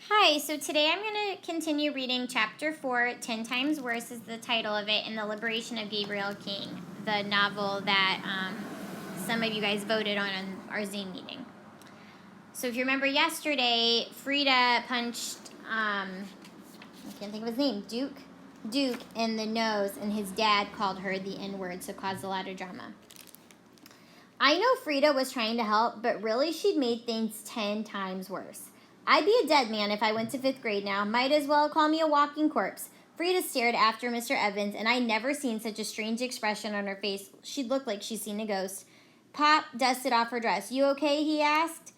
Hi, so today I'm going to continue reading Chapter 4, 10 Times Worse is the title of it, in The Liberation of Gabriel King, the novel that some of you guys voted on our Zoom meeting. So if you remember yesterday, Frida punched, I can't think of his name, Duke in the nose, and his dad called her the N-word, so caused a lot of drama. I know Frida was trying to help, but really she'd made things 10 times worse. I'd be a dead man if I went to 5th grade now. Might as well call me a walking corpse. Frida stared after Mr. Evans, and I'd never seen such a strange expression on her face. She'd looked like she'd seen a ghost. Pop dusted off her dress. You okay? He asked.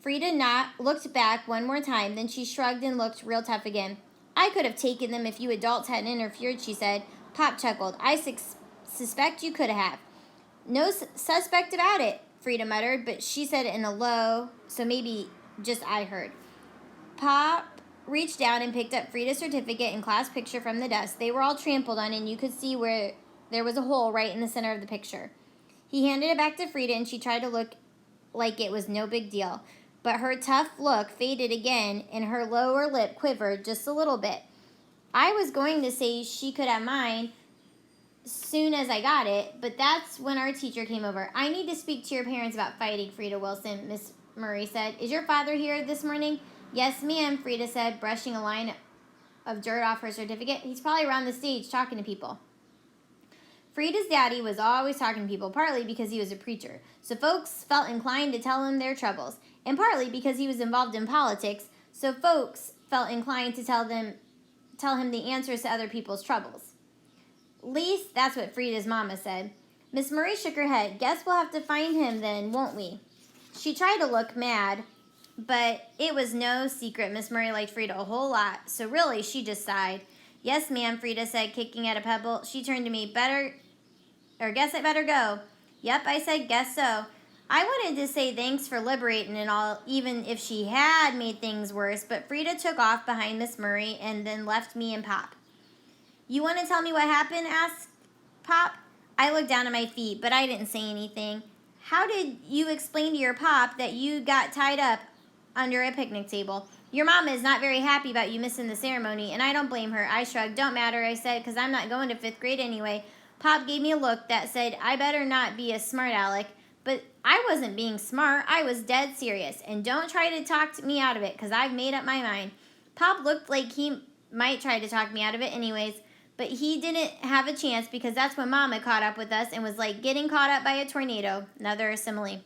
Frida looked back one more time, then she shrugged and looked real tough again. I could have taken them if you adults hadn't interfered, she said. Pop chuckled. I suspect you could have. No suspect about it, Frida muttered, but she said it in a low, so maybe just I heard. Pop reached down and picked up Frida's certificate and class picture from the desk. They were all trampled on, and you could see where there was a hole right in the center of the picture. He handed it back to Frida, and she tried to look like it was no big deal. But her tough look faded again, and her lower lip quivered just a little bit. I was going to say she could have mine soon as I got it, but that's when our teacher came over. I need to speak to your parents about fighting, Frida Wilson, Miss Murray said. Is your father here this morning? Yes, ma'am, Frida said, brushing a line of dirt off her certificate. He's probably around the stage talking to people. Frida's daddy was always talking to people, partly because he was a preacher, so folks felt inclined to tell him their troubles, and partly because he was involved in politics, so folks felt inclined to tell him the answers to other people's troubles. Least that's what Frida's mama said. Miss Murray shook her head. Guess we'll have to find him then, won't we? She tried to look mad, but it was no secret Miss Murray liked Frida a whole lot, so really she just sighed. Yes, ma'am, Frida said, kicking at a pebble. She turned to me. Guess I better go. Yep, I said, guess so. I wanted to say thanks for liberating and all, even if she had made things worse, but Frida took off behind Miss Murray and then left me and Pop. You want to tell me what happened? Asked Pop. I looked down at my feet, but I didn't say anything. How did you explain to your Pop that you got tied up under a picnic table? Your mama is not very happy about you missing the ceremony, and I don't blame her. I shrugged. Don't matter, I said, because I'm not going to 5th grade anyway. Pop gave me a look that said I better not be a smart aleck, but I wasn't being smart. I was dead serious, and don't try to talk me out of it, because I've made up my mind. Pop looked like he might try to talk me out of it anyways, but he didn't have a chance because that's when Mama caught up with us and was like getting caught up by a tornado. Another simile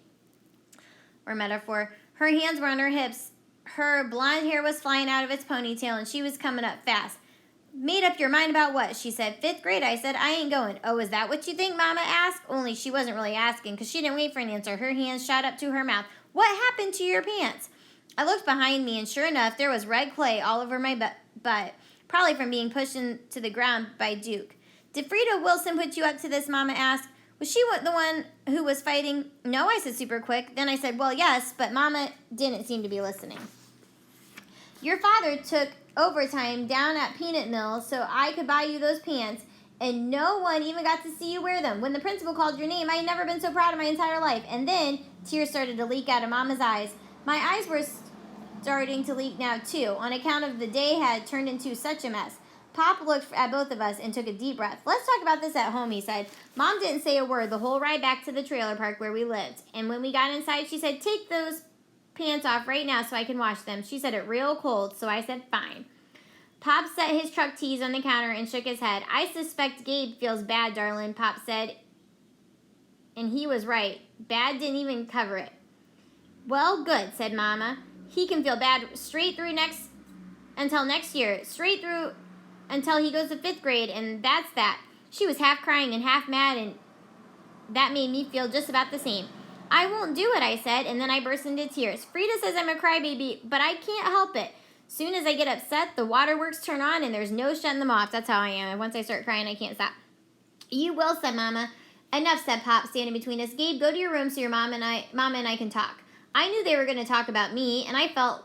or metaphor. Her hands were on her hips. Her blonde hair was flying out of its ponytail, and she was coming up fast. Made up your mind about what? She said. 5th grade, I said. I ain't going. Oh, is that what you think? Mama asked. Only she wasn't really asking because she didn't wait for an answer. Her hands shot up to her mouth. What happened to your pants? I looked behind me, and sure enough, there was red clay all over my butt. Probably from being pushed into the ground by Duke. Did Frida Wilson put you up to this? Mama asked. Was she the one who was fighting? No, I said super quick. Then I said, well, yes, but Mama didn't seem to be listening. Your father took overtime down at Peanut Mill so I could buy you those pants, and no one even got to see you wear them. When the principal called your name, I had never been so proud of my entire life. And then tears started to leak out of Mama's eyes. My eyes were starting to leak now, too, on account of the day had turned into such a mess. Pop looked at both of us and took a deep breath. Let's talk about this at home, he said. Mom didn't say a word the whole ride back to the trailer park where we lived. And when we got inside, she said, take those pants off right now so I can wash them. She said it real cold, so I said, fine. Pop set his truck keys on the counter and shook his head. I suspect Gabe feels bad, darling, Pop said. And he was right. Bad didn't even cover it. Well, good, said Mama. He can feel bad straight through until next year, straight through until he goes to 5th grade, and that's that. She was half crying and half mad, and that made me feel just about the same. I won't do it, I said, and then I burst into tears. Frida says I'm a crybaby, but I can't help it. Soon as I get upset, the waterworks turn on, and there's no shutting them off. That's how I am. And once I start crying, I can't stop. You will, said Mama. Enough, said Pop, standing between us. Gabe, go to your room so your Mama and I can talk. I knew they were going to talk about me, and I felt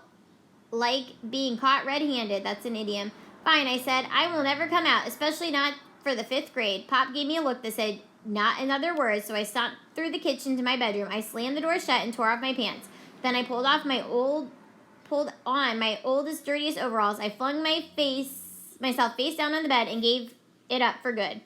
like being caught red-handed. That's an idiom. Fine, I said. I will never come out, especially not for the 5th grade. Pop gave me a look that said, not another word, so I stomped through the kitchen to my bedroom. I slammed the door shut and tore off my pants. Then I pulled pulled on my oldest, dirtiest overalls. I flung myself face down on the bed and gave it up for good.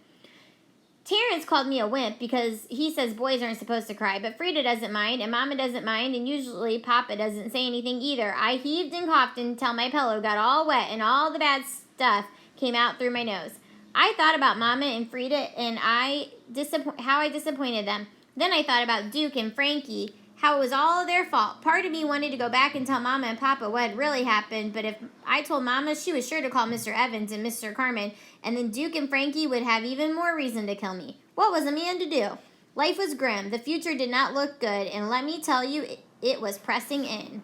Terrence called me a wimp because he says boys aren't supposed to cry, but Frida doesn't mind, and Mama doesn't mind, and usually Papa doesn't say anything either. I heaved and coughed until my pillow got all wet and all the bad stuff came out through my nose. I thought about Mama and Frida and how I disappointed them. Then I thought about Duke and Frankie, how it was all their fault. Part of me wanted to go back and tell Mama and Papa what had really happened, but if I told Mama, she was sure to call Mr. Evans and Mr. Carmen, and then Duke and Frankie would have even more reason to kill me. What was a man to do? Life was grim. The future did not look good, and let me tell you, it was pressing in.